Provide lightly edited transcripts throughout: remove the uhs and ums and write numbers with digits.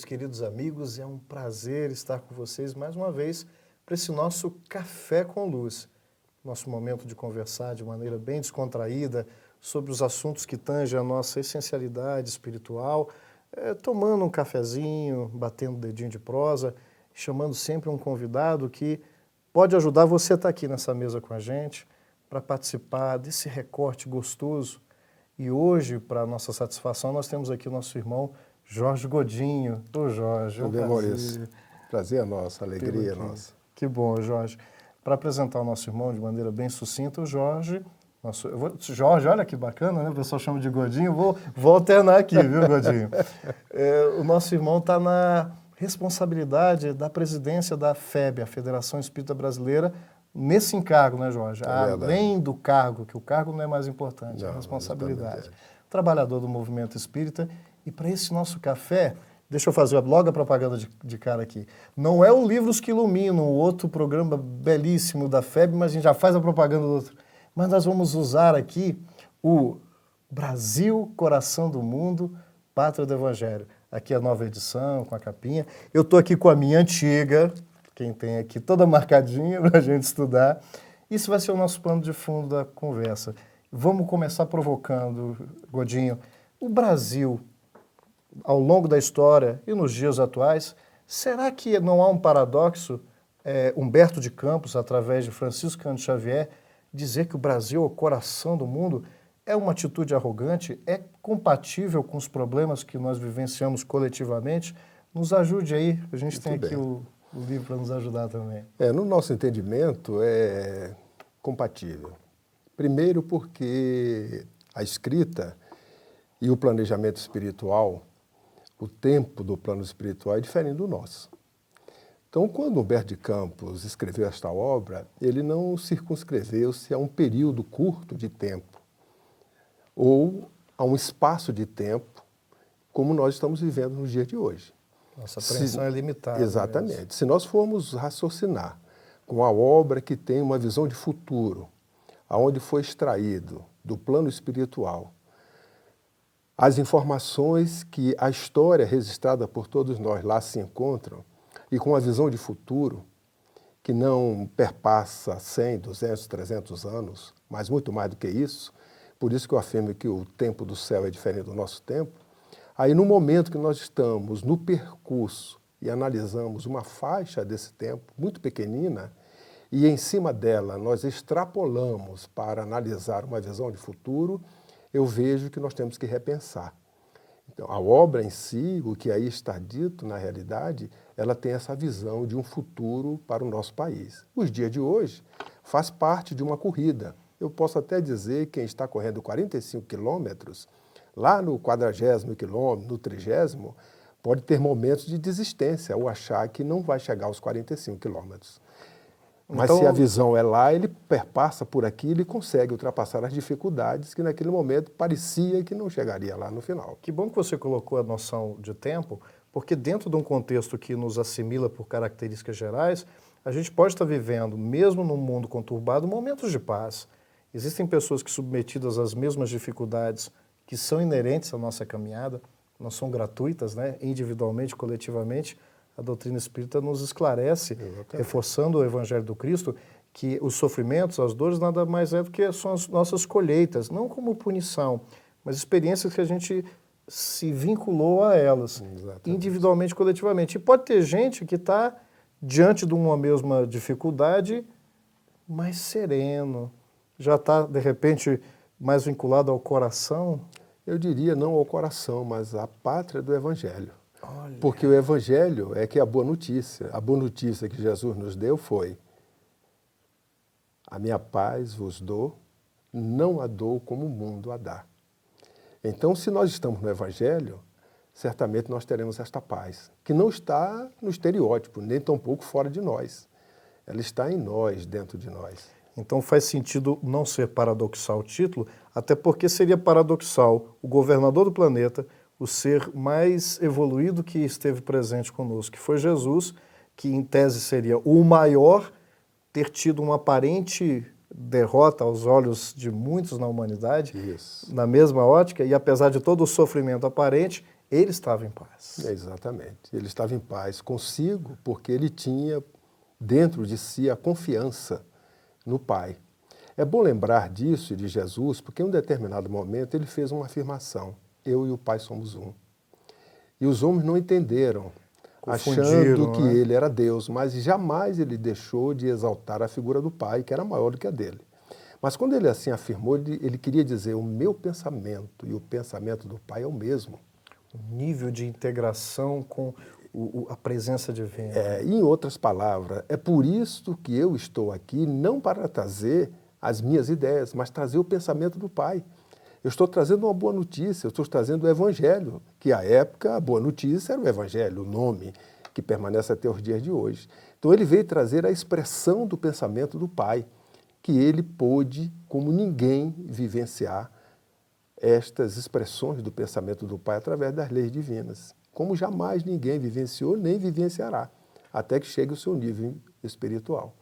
meus queridos amigos, é um prazer estar com vocês mais uma vez para esse nosso Café com Luz. Nosso momento de conversar de maneira bem descontraída sobre os assuntos que tangem a nossa essencialidade espiritual, tomando um cafezinho, batendo o dedinho de prosa, chamando sempre um convidado que pode ajudar você a estar aqui nessa mesa com a gente para participar desse recorte gostoso. E hoje, para nossa satisfação, nós temos aqui o nosso irmão Jorge Godinho. Ô Jorge, Tudo bem, Maurício? Prazer é nosso, alegria é nossa. Que bom, Jorge. Para apresentar o nosso irmão de maneira bem sucinta, o Jorge... Jorge, olha que bacana, né? O pessoal chama de Godinho. Vou alternar aqui, viu, Godinho? O nosso irmão está na responsabilidade da presidência da FEB, a Federação Espírita Brasileira, nesse encargo, né, Jorge? Além do cargo, que o cargo não é mais importante, é a responsabilidade. Trabalhador do movimento espírita. E para esse nosso café, deixa eu fazer logo a propaganda de cara aqui. Não é o Livros que Iluminam, o outro programa belíssimo da FEB, mas a gente já faz a propaganda do outro. Mas nós vamos usar aqui o Brasil, Coração do Mundo, Pátria do Evangelho. Aqui a nova edição, com a capinha. Eu estou aqui com a minha antiga, quem tem aqui toda marcadinha para a gente estudar. Isso vai ser o nosso pano de fundo da conversa. Vamos começar provocando, Godinho. O Brasil, ao longo da história e nos dias atuais, será que não há um paradoxo, Humberto de Campos, através de Francisco Cândido Xavier, dizer que o Brasil é o coração do mundo? É uma atitude arrogante? É compatível com os problemas que nós vivenciamos coletivamente? Nos ajude aí, a gente tem aqui o livro para nos ajudar também. No nosso entendimento, é compatível. Primeiro porque a escrita e o planejamento espiritual, o tempo do plano espiritual é diferente do nosso. Então, quando Humberto de Campos escreveu esta obra, ele não circunscreveu-se a um período curto de tempo ou a um espaço de tempo como nós estamos vivendo nos dias de hoje. Nossa apreensão é limitada. Exatamente. Mesmo. Se nós formos raciocinar com a obra que tem uma visão de futuro, aonde foi extraído do plano espiritual as informações que a história registrada por todos nós lá se encontram, e com uma visão de futuro que não perpassa 100, 200, 300 anos, mas muito mais do que isso, por isso que eu afirmo que o tempo do céu é diferente do nosso tempo, aí no momento que nós estamos no percurso e analisamos uma faixa desse tempo, muito pequenina, e em cima dela nós extrapolamos para analisar uma visão de futuro, eu vejo que nós temos que repensar. Então, a obra em si, o que aí está dito na realidade, ela tem essa visão de um futuro para o nosso país. Os dias de hoje faz parte de uma corrida. Eu posso até dizer que quem está correndo 45 quilômetros, lá no 40º quilômetro, no 30º, pode ter momentos de desistência ou achar que não vai chegar aos 45 quilômetros. Mas então, se a visão é lá, ele perpassa por aquilo e consegue ultrapassar as dificuldades que naquele momento parecia que não chegaria lá no final. Que bom que você colocou a noção de tempo, porque dentro de um contexto que nos assimila por características gerais, a gente pode estar vivendo, mesmo num mundo conturbado, momentos de paz. Existem pessoas que, submetidas às mesmas dificuldades que são inerentes à nossa caminhada, não são gratuitas, né? Individualmente, coletivamente, a doutrina espírita nos esclarece, reforçando o Evangelho do Cristo, que os sofrimentos, as dores, nada mais é do que são as nossas colheitas, não como punição, mas experiências que a gente se vinculou a elas, individualmente, coletivamente. E pode ter gente que está diante de uma mesma dificuldade, mais sereno, já está, de repente, mais vinculado ao coração? Eu diria não ao coração, mas à pátria do Evangelho. Olha. Porque o Evangelho é que é a boa notícia. A boa notícia que Jesus nos deu foi: a minha paz vos dou, não a dou como o mundo a dá. Então, se nós estamos no Evangelho, certamente nós teremos esta paz, que não está no estereótipo, nem tampouco fora de nós. Ela está em nós, dentro de nós. Então faz sentido não ser paradoxal o título, até porque seria paradoxal o governador do planeta, o ser mais evoluído que esteve presente conosco, que foi Jesus, que em tese seria o maior, ter tido uma aparente derrota aos olhos de muitos na humanidade, Isso. na mesma ótica, e apesar de todo o sofrimento aparente, ele estava em paz. Exatamente. Ele estava em paz consigo porque ele tinha dentro de si a confiança no Pai. É bom lembrar disso e de Jesus, porque em um determinado momento ele fez uma afirmação: eu e o Pai somos um. E os homens não entenderam, achando que né? ele era Deus, mas jamais ele deixou de exaltar a figura do Pai, que era maior do que a dele. Mas quando ele assim afirmou, ele queria dizer: o meu pensamento e o pensamento do Pai é o mesmo. O nível de integração com a presença divina. Em outras palavras, é por isso que eu estou aqui, não para trazer as minhas ideias, mas trazer o pensamento do Pai. Eu estou trazendo uma boa notícia, eu estou trazendo o Evangelho, que à época a boa notícia era o Evangelho, o nome que permanece até os dias de hoje. Então ele veio trazer a expressão do pensamento do Pai, que ele pôde, como ninguém, vivenciar estas expressões do pensamento do Pai através das leis divinas, como jamais ninguém vivenciou nem vivenciará, até que chegue ao seu nível espiritual.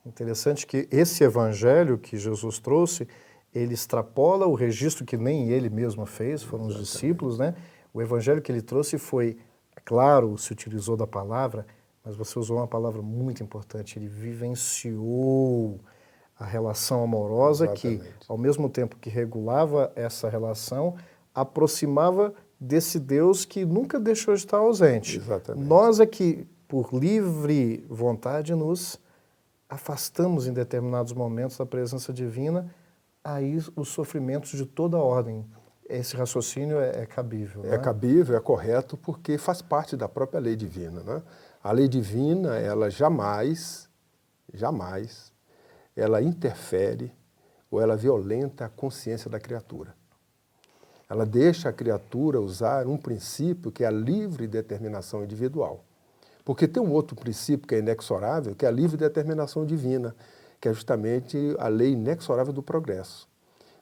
Interessante que esse evangelho que Jesus trouxe, ele extrapola o registro que nem ele mesmo fez, foram os discípulos, né? O evangelho que ele trouxe foi, claro, se utilizou da palavra, mas você usou uma palavra muito importante, ele vivenciou a relação amorosa. Exatamente. Que, ao mesmo tempo que regulava essa relação, aproximava desse Deus que nunca deixou de estar ausente. Exatamente. Nós é que, por livre vontade, nos afastamos em determinados momentos da presença divina, aí os sofrimentos de toda ordem. Esse raciocínio é cabível. É cabível, é correto, porque faz parte da própria lei divina, né? A lei divina, ela jamais, ela interfere ou ela violenta a consciência da criatura. Ela deixa a criatura usar um princípio que é a livre determinação individual. Porque tem um outro princípio que é inexorável, que é a livre determinação divina, que é justamente a lei inexorável do progresso.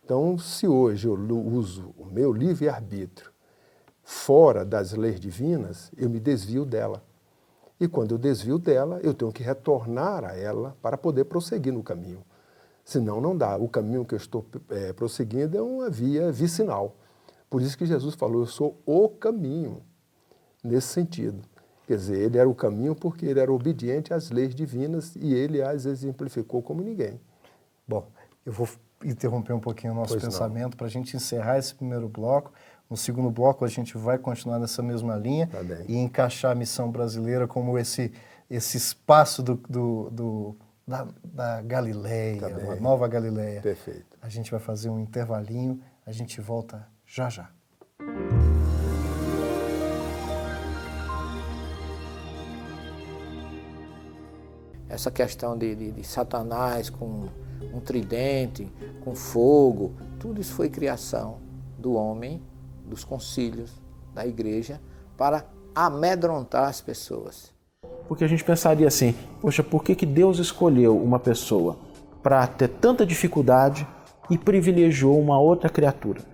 Então, se hoje eu uso o meu livre-arbítrio fora das leis divinas, eu me desvio dela. E quando eu desvio dela, eu tenho que retornar a ela para poder prosseguir no caminho. Senão não dá. O caminho que eu estou prosseguindo é uma via vicinal. Por isso que Jesus falou: eu sou o caminho, nesse sentido. Quer dizer, ele era o caminho porque ele era obediente às leis divinas e ele as exemplificou como ninguém. Bom, eu vou interromper um pouquinho o nosso pensamento para a gente encerrar esse primeiro bloco. No segundo bloco a gente vai continuar nessa mesma linha e encaixar a missão brasileira como esse espaço da Galileia, uma nova Galileia. Perfeito. A gente vai fazer um intervalinho, a gente volta já já. Essa questão de Satanás com um tridente, com fogo, tudo isso foi criação do homem, dos concílios, da igreja, para amedrontar as pessoas. Porque a gente pensaria assim: poxa, por que Deus escolheu uma pessoa para ter tanta dificuldade e privilegiou uma outra criatura?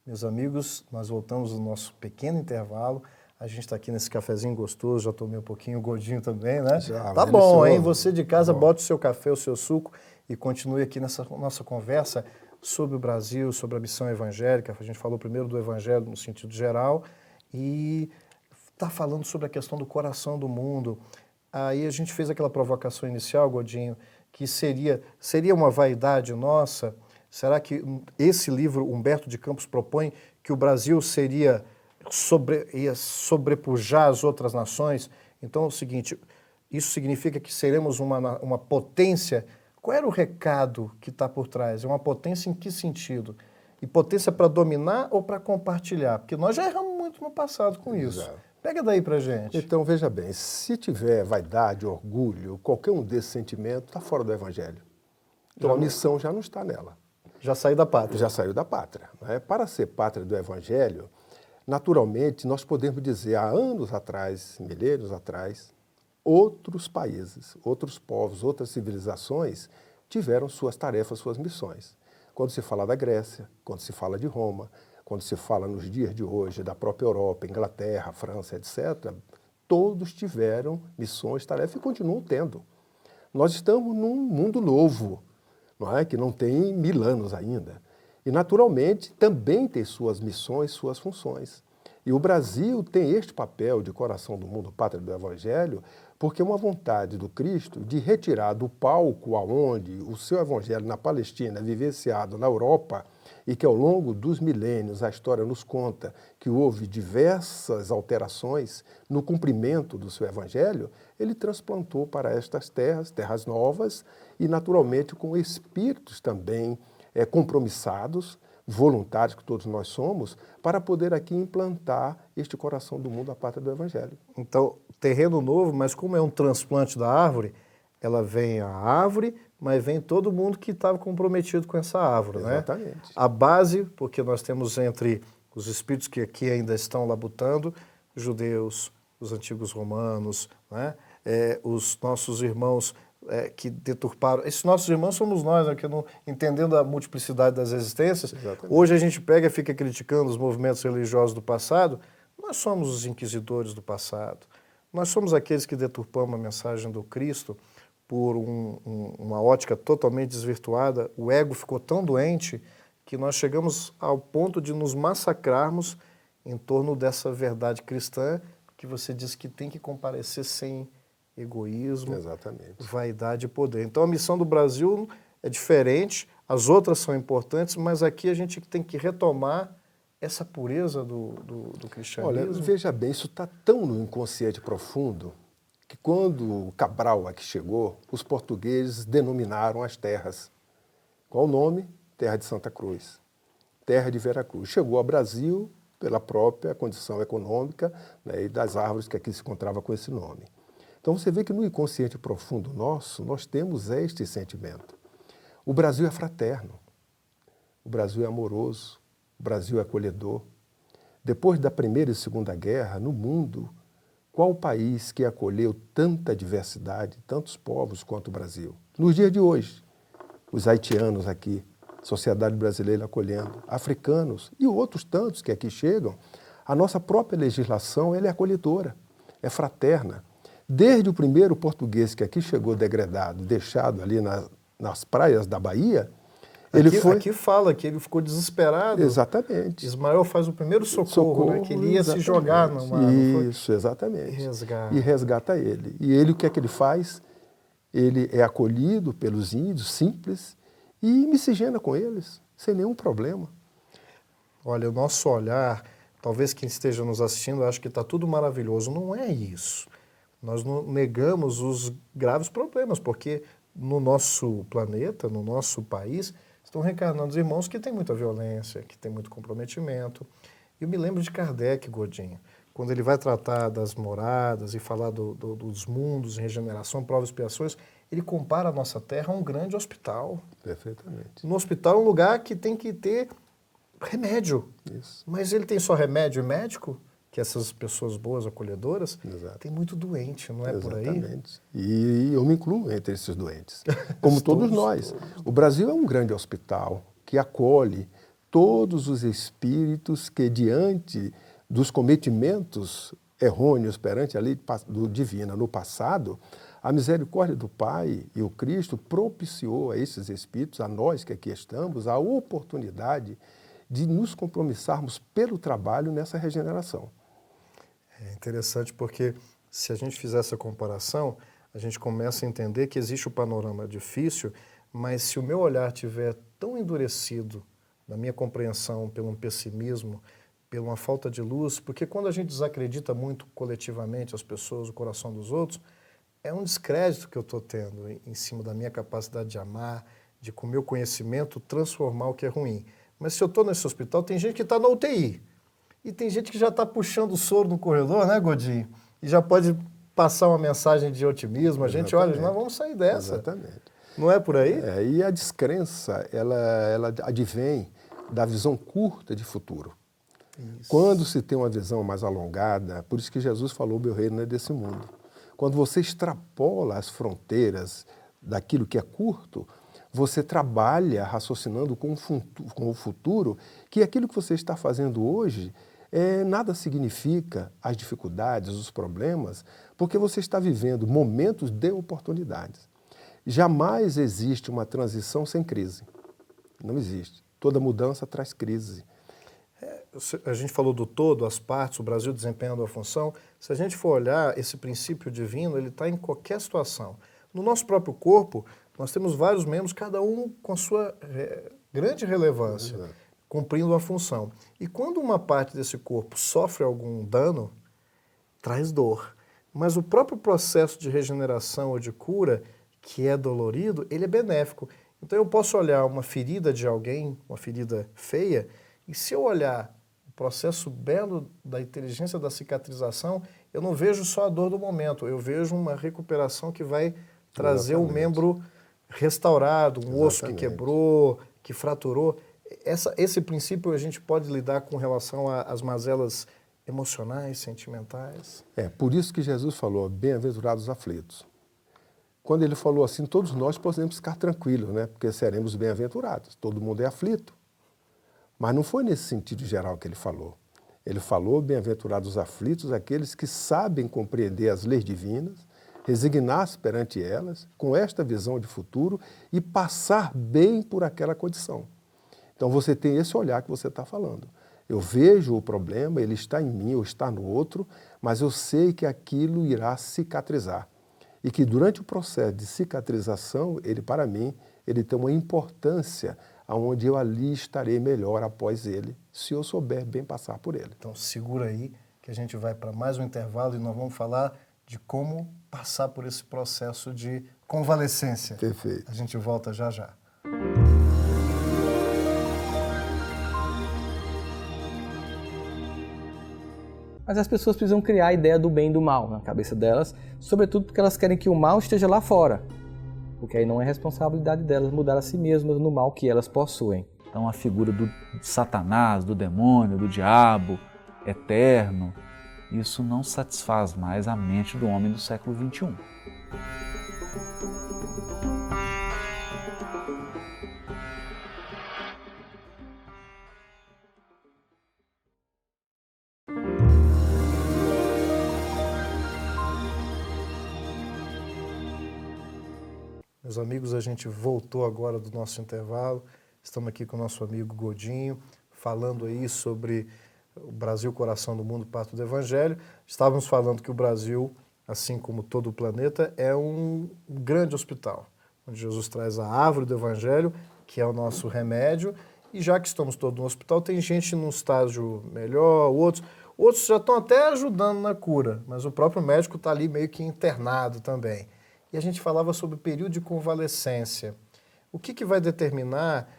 Meus amigos, nós voltamos no nosso pequeno intervalo. A gente está aqui nesse cafezinho gostoso, já tomei um pouquinho, o Godinho também, né? Já, tá bom, hein? Você de casa, bote o seu café, o seu suco e continue aqui nessa nossa conversa sobre o Brasil, sobre a missão evangélica. A gente falou primeiro do evangelho no sentido geral e está falando sobre a questão do coração do mundo. Aí a gente fez aquela provocação inicial, Godinho, que seria uma vaidade nossa. Será que esse livro, Humberto de Campos propõe que o Brasil ia sobrepujar as outras nações? Então é o seguinte, isso significa que seremos uma potência? Qual era o recado que está por trás? É uma potência em que sentido? E potência para dominar ou para compartilhar? Porque nós já erramos muito no passado com isso. Exato. Pega daí pra gente. Então, veja bem, se tiver vaidade, orgulho, qualquer um desses sentimentos, está fora do Evangelho. Então a missão já não está nela. Já saiu da pátria. Já saiu da pátria. Né? Para ser pátria do Evangelho, naturalmente, nós podemos dizer, há anos atrás, milênios atrás, outros países, outros povos, outras civilizações tiveram suas tarefas, suas missões. Quando se fala da Grécia, quando se fala de Roma, quando se fala nos dias de hoje da própria Europa, Inglaterra, França, etc., todos tiveram missões, tarefas e continuam tendo. Nós estamos num mundo novo, não é? Que não tem 1000 anos ainda. E, naturalmente, também tem suas missões, suas funções. E o Brasil tem este papel de coração do mundo, pátria do Evangelho, porque é uma vontade do Cristo de retirar do palco aonde o seu Evangelho na Palestina é vivenciado na Europa e que ao longo dos milênios a história nos conta que houve diversas alterações no cumprimento do seu Evangelho, ele transplantou para estas terras, terras novas e naturalmente com espíritos também compromissados, voluntários que todos nós somos, para poder aqui implantar este coração do mundo, a pátria do Evangelho. Então, terreno novo, mas como é um transplante da árvore, ela vem a árvore, mas vem todo mundo que estava comprometido com essa árvore, né? Exatamente. A base, porque nós temos entre os espíritos que aqui ainda estão labutando, judeus, os antigos romanos, né? Os nossos irmãos que deturparam. Esses nossos irmãos somos nós, né, que não, entendendo a multiplicidade das existências. Exatamente. Hoje a gente pega e fica criticando os movimentos religiosos do passado. Nós somos os inquisidores do passado. Nós somos aqueles que deturpamos a mensagem do Cristo por uma ótica totalmente desvirtuada. O ego ficou tão doente que nós chegamos ao ponto de nos massacrarmos em torno dessa verdade cristã que você diz que tem que comparecer sem egoísmo, Exatamente. vaidade e poder. Então a missão do Brasil é diferente, as outras são importantes, mas aqui a gente tem que retomar essa pureza do cristianismo. Olha, veja bem, isso está tão no inconsciente profundo que quando Cabral aqui chegou, os portugueses denominaram as terras. Qual o nome? Terra de Santa Cruz, terra de Veracruz. Chegou ao Brasil pela própria condição econômica, né, e das árvores que aqui se encontrava com esse nome. Então você vê que no inconsciente profundo nosso, nós temos este sentimento. O Brasil é fraterno, o Brasil é amoroso, o Brasil é acolhedor. Depois da Primeira e Segunda Guerra, no mundo, qual país que acolheu tanta diversidade, tantos povos quanto o Brasil? Nos dias de hoje, os haitianos aqui, sociedade brasileira acolhendo, africanos e outros tantos que aqui chegam, a nossa própria legislação ela é acolhedora, é fraterna. Desde o primeiro português que aqui chegou degradado, deixado ali nas praias da Bahia, Aqui fala que ele ficou desesperado. Exatamente. Ismael faz o primeiro socorro, né? Que ele ia se jogar no mar. Isso, exatamente. E resgata ele. E ele, o que é que ele faz? Ele é acolhido pelos índios, simples, e miscigena com eles, sem nenhum problema. Olha, o nosso olhar, talvez quem esteja nos assistindo ache que está tudo maravilhoso. Não é isso. Nós não negamos os graves problemas, porque no nosso planeta, no nosso país, estão reencarnando os irmãos que têm muita violência, que têm muito comprometimento. Eu me lembro de Kardec, Godinho, quando ele vai tratar das moradas e falar dos mundos em regeneração, provas e expiações, ele compara a nossa Terra a um grande hospital. Perfeitamente. No hospital é um lugar que tem que ter remédio. Isso. Mas ele tem só remédio e médico? Que essas pessoas boas, acolhedoras, Exato. Tem muito doente, não é? Exatamente. Por aí? E eu me incluo entre esses doentes, como todos nós. O Brasil é um grande hospital que acolhe todos os espíritos que, diante dos cometimentos errôneos perante a lei divina no passado, a misericórdia do Pai e o Cristo propiciou a esses espíritos, a nós que aqui estamos, a oportunidade de nos compromissarmos pelo trabalho nessa regeneração. É interessante porque se a gente fizer essa comparação, a gente começa a entender que existe o panorama difícil, mas se o meu olhar estiver tão endurecido na minha compreensão pelo um pessimismo, pela uma falta de luz, porque quando a gente desacredita muito coletivamente as pessoas, o coração dos outros, é um descrédito que eu estou tendo em cima da minha capacidade de amar, de com o meu conhecimento transformar o que é ruim. Mas se eu estou nesse hospital, tem gente que está na UTI. E tem gente que já está puxando o soro no corredor, né, Godinho? E já pode passar uma mensagem de otimismo. A gente, olha, nós vamos sair dessa. Exatamente. Não é por aí? E a descrença, ela advém da visão curta de futuro. Isso. Quando se tem uma visão mais alongada, por isso que Jesus falou, meu reino não é desse mundo. Quando você extrapola as fronteiras daquilo que é curto, Você trabalha raciocinando com o futuro, que aquilo que você está fazendo hoje nada significa as dificuldades, os problemas, porque você está vivendo momentos de oportunidades. Jamais existe uma transição sem crise. Não existe. Toda mudança traz crise. A gente falou do todo, as partes, o Brasil desempenhando a função. Se a gente for olhar, esse princípio divino, ele está em qualquer situação. No nosso próprio corpo, nós temos vários membros, cada um com a sua grande relevância, cumprindo a função. E quando uma parte desse corpo sofre algum dano, traz dor. Mas o próprio processo de regeneração ou de cura, que é dolorido, ele é benéfico. Então eu posso olhar uma ferida de alguém, uma ferida feia, e se eu olhar o processo belo da inteligência da cicatrização, eu não vejo só a dor do momento, eu vejo uma recuperação que vai trazer o membro restaurado, um osso que quebrou, que fraturou. Esse princípio a gente pode lidar com relação às mazelas emocionais, sentimentais? Por isso que Jesus falou, bem-aventurados os aflitos. Quando ele falou assim, todos nós podemos ficar tranquilos, né? Porque seremos bem-aventurados, todo mundo é aflito. Mas não foi nesse sentido geral que ele falou. Ele falou, bem-aventurados os aflitos, aqueles que sabem compreender as leis divinas, resignar-se perante elas, com esta visão de futuro e passar bem por aquela condição. Então você tem esse olhar que você está falando. Eu vejo o problema, ele está em mim ou está no outro, mas eu sei que aquilo irá cicatrizar. E que durante o processo de cicatrização, ele para mim, ele tem uma importância onde eu ali estarei melhor após ele, se eu souber bem passar por ele. Então segura aí que a gente vai para mais um intervalo e nós vamos falar de como passar por esse processo de convalescência. Perfeito. A gente volta já já. Mas as pessoas precisam criar a ideia do bem e do mal na cabeça delas, sobretudo porque elas querem que o mal esteja lá fora. Porque aí não é responsabilidade delas mudar a si mesmas no mal que elas possuem. Então a figura do Satanás, do demônio, do diabo, eterno, isso não satisfaz mais a mente do homem do século XXI. Meus amigos, a gente voltou agora do nosso intervalo. Estamos aqui com o nosso amigo Godinho, falando aí sobre o Brasil, coração do mundo, parto do Evangelho. Estávamos falando que o Brasil, assim como todo o planeta, é um grande hospital, onde Jesus traz a árvore do Evangelho, que é o nosso remédio, e já que estamos todos no hospital, tem gente num estágio melhor, outros já estão até ajudando na cura, mas o próprio médico está ali meio que internado também. E a gente falava sobre o período de convalescência. O que vai determinar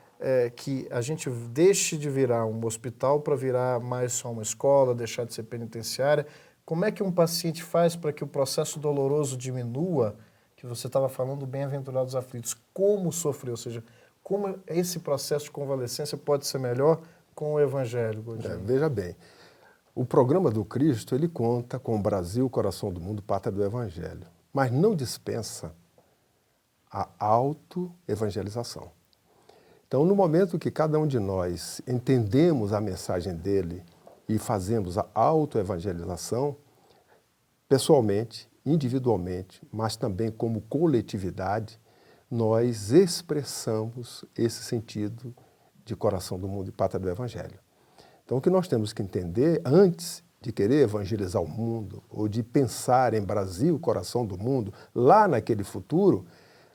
que a gente deixe de virar um hospital para virar mais só uma escola, deixar de ser penitenciária? Como é que um paciente faz para que o processo doloroso diminua, que você estava falando, bem-aventurados aflitos? Como sofrer? Ou seja, como esse processo de convalescência pode ser melhor com o Evangelho, Godinho? Veja bem, o programa do Cristo, ele conta com o Brasil, coração do mundo, pátria do Evangelho, mas não dispensa a auto-evangelização. Então, no momento que cada um de nós entendemos a mensagem dele e fazemos a auto-evangelização, pessoalmente, individualmente, mas também como coletividade, nós expressamos esse sentido de coração do mundo e pátria do Evangelho. Então, o que nós temos que entender, antes de querer evangelizar o mundo, ou de pensar em Brasil, coração do mundo, lá naquele futuro,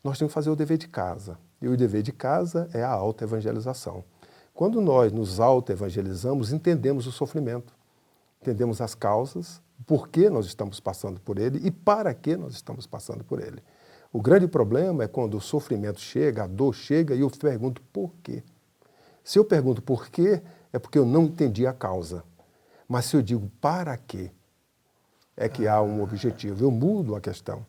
nós temos que fazer o dever de casa. E o dever de casa é a auto-evangelização. Quando nós nos auto-evangelizamos, entendemos o sofrimento, entendemos as causas, por que nós estamos passando por ele e para que nós estamos passando por ele. O grande problema é quando o sofrimento chega, a dor chega e eu pergunto por quê. Se eu pergunto por quê, é porque eu não entendi a causa. Mas se eu digo para quê, é que há um objetivo. Eu mudo a questão.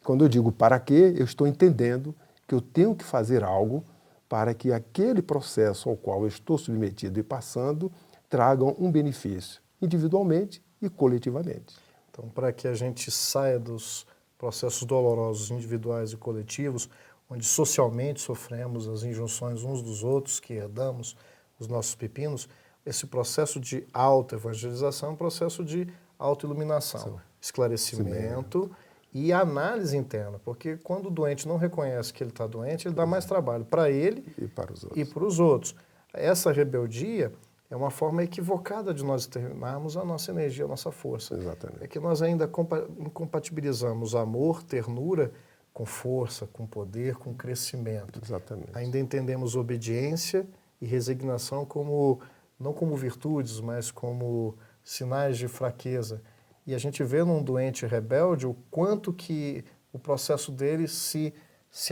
Quando eu digo para quê, eu estou entendendo que eu tenho que fazer algo para que aquele processo ao qual eu estou submetido e passando tragam um benefício, individualmente e coletivamente. Então, para que a gente saia dos processos dolorosos individuais e coletivos, onde socialmente sofremos as injunções uns dos outros, que herdamos os nossos pepinos, esse processo de auto-evangelização é um processo de auto-iluminação, esclarecimento e análise interna, porque quando o doente não reconhece que ele está doente, ele dá mais trabalho para ele E para os outros. e para os outros. Essa rebeldia é uma forma equivocada de nós externarmos a nossa energia, a nossa força. Exatamente. É que nós ainda incompatibilizamos amor, ternura, com força, com poder, com crescimento. Exatamente. Ainda entendemos obediência e resignação como, não como virtudes, mas como sinais de fraqueza. E a gente vê num doente rebelde o quanto que o processo dele se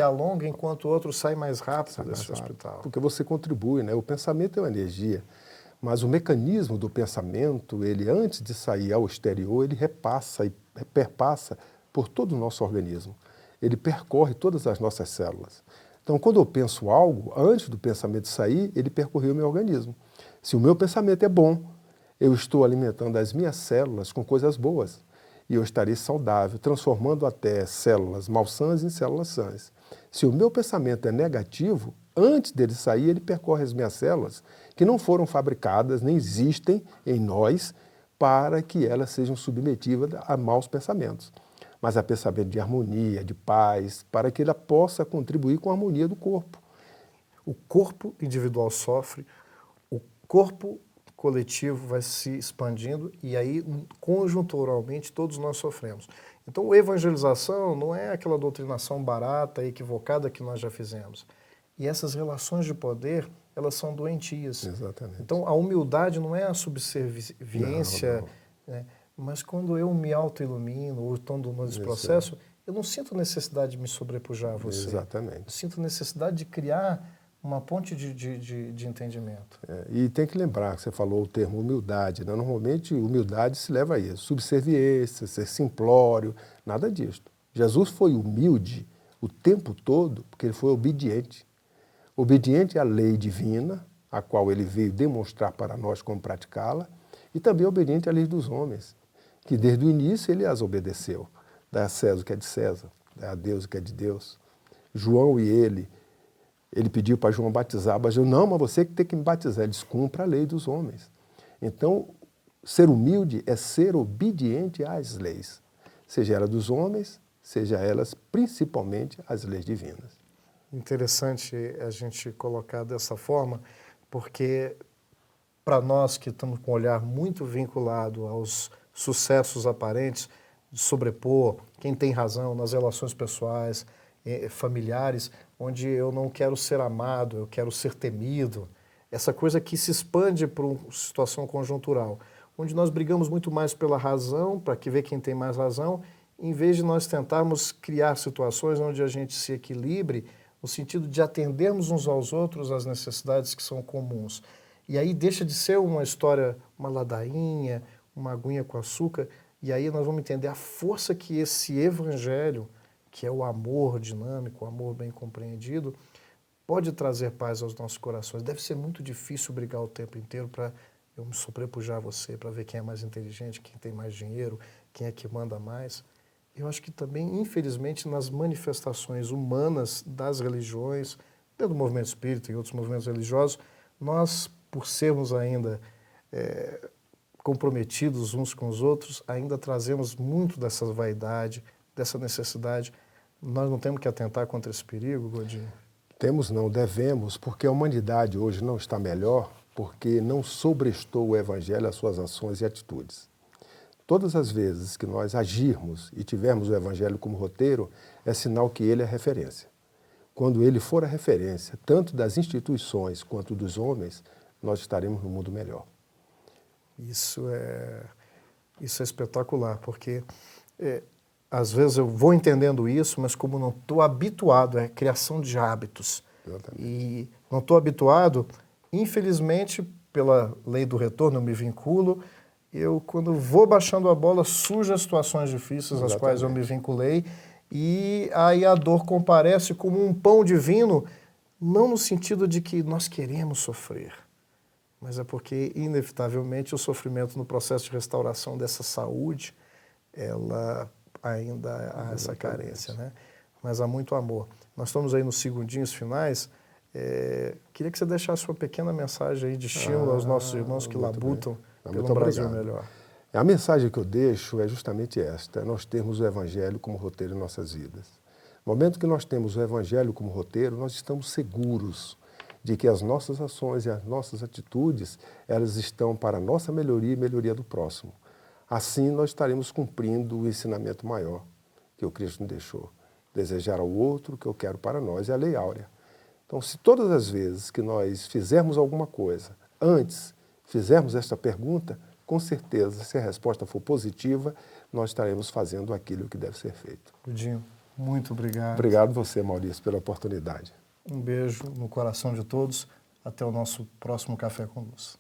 alonga enquanto o outro sai mais rápido desse hospital. Porque você contribui, né? O pensamento é uma energia, mas o mecanismo do pensamento, ele antes de sair ao exterior, ele repassa e perpassa por todo o nosso organismo. Ele percorre todas as nossas células. Então, quando eu penso algo, antes do pensamento sair, ele percorreu o meu organismo. Se o meu pensamento é bom, eu estou alimentando as minhas células com coisas boas. E eu estarei saudável, transformando até células malsãs em células sãs. Se o meu pensamento é negativo, antes dele sair, ele percorre as minhas células, que não foram fabricadas, nem existem em nós, para que elas sejam submetidas a maus pensamentos. Mas a pensamento de harmonia, de paz, para que ela possa contribuir com a harmonia do corpo. O corpo individual sofre, o corpo coletivo vai se expandindo e aí, conjunturalmente, todos nós sofremos. Então, a evangelização não é aquela doutrinação barata, equivocada que nós já fizemos. E essas relações de poder, elas são doentias. Exatamente. Então, a humildade não é a subserviência, né? Mas quando eu me auto-ilumino, ou estou nesse processo, eu não sinto necessidade de me sobrepujar a você. Exatamente. Eu sinto necessidade de criar uma ponte de entendimento. E tem que lembrar que você falou o termo humildade, né? Normalmente, humildade se leva a isso. Subserviência, ser simplório, nada disso. Jesus foi humilde o tempo todo porque ele foi obediente. Obediente à lei divina, a qual ele veio demonstrar para nós como praticá-la, e também obediente à lei dos homens, que desde o início ele as obedeceu. Dá a César o que é de César, dá a Deus o que é de Deus. João e ele pediu para João batizar, mas eu não, mas você que tem que me batizar. Ele descumpre a lei dos homens. Então, ser humilde é ser obediente às leis, seja ela dos homens, seja elas principalmente as leis divinas. Interessante a gente colocar dessa forma, porque para nós que estamos com um olhar muito vinculado aos sucessos aparentes, de sobrepor quem tem razão nas relações pessoais, familiares, onde eu não quero ser amado, eu quero ser temido, essa coisa que se expande para uma situação conjuntural, onde nós brigamos muito mais pela razão, para que ver quem tem mais razão, em vez de nós tentarmos criar situações onde a gente se equilibre, no sentido de atendermos uns aos outros as necessidades que são comuns. E aí deixa de ser uma história, uma ladainha, uma aguinha com açúcar, e aí nós vamos entender a força que esse evangelho, que é o amor dinâmico, o amor bem compreendido, pode trazer paz aos nossos corações. Deve ser muito difícil brigar o tempo inteiro para eu me sobrepujar a você, para ver quem é mais inteligente, quem tem mais dinheiro, quem é que manda mais. Eu acho que também, infelizmente, nas manifestações humanas das religiões, dentro do movimento espírita e outros movimentos religiosos, nós, por sermos ainda comprometidos uns com os outros, ainda trazemos muito dessa vaidade, dessa necessidade. Nós não temos que atentar contra esse perigo, Godinho? Temos não, devemos, porque a humanidade hoje não está melhor porque não sobrestou o Evangelho às suas ações e atitudes. Todas as vezes que nós agirmos e tivermos o Evangelho como roteiro, é sinal que ele é referência. Quando ele for a referência, tanto das instituições quanto dos homens, nós estaremos num mundo melhor. Isso é espetacular, porque às vezes eu vou entendendo isso, mas como não estou habituado, é criação de hábitos. Exatamente. E não estou habituado, infelizmente, pela lei do retorno, eu me vinculo, eu, quando vou baixando a bola, surgem as situações difíceis às quais eu me vinculei, e aí a dor comparece como um pão divino, não no sentido de que nós queremos sofrer, mas é porque, inevitavelmente, o sofrimento no processo de restauração dessa saúde, ela ainda há essa carência, né? mas há muito amor. Nós estamos aí nos segundinhos finais. Queria que você deixasse uma pequena mensagem aí de estímulo aos nossos irmãos que labutam pelo Brasil melhor. A mensagem que eu deixo é justamente esta: nós termos o Evangelho como roteiro em nossas vidas. No momento que nós temos o Evangelho como roteiro, nós estamos seguros de que as nossas ações e as nossas atitudes, elas estão para a nossa melhoria e melhoria do próximo. Assim, nós estaremos cumprindo o ensinamento maior que o Cristo nos deixou. Desejar ao outro o que eu quero para nós é a lei áurea. Então, se todas as vezes que nós fizermos alguma coisa, antes fizermos esta pergunta, com certeza, se a resposta for positiva, nós estaremos fazendo aquilo que deve ser feito. Godinho, muito obrigado. Obrigado você, Maurício, pela oportunidade. Um beijo no coração de todos. Até o nosso próximo Café com Luz.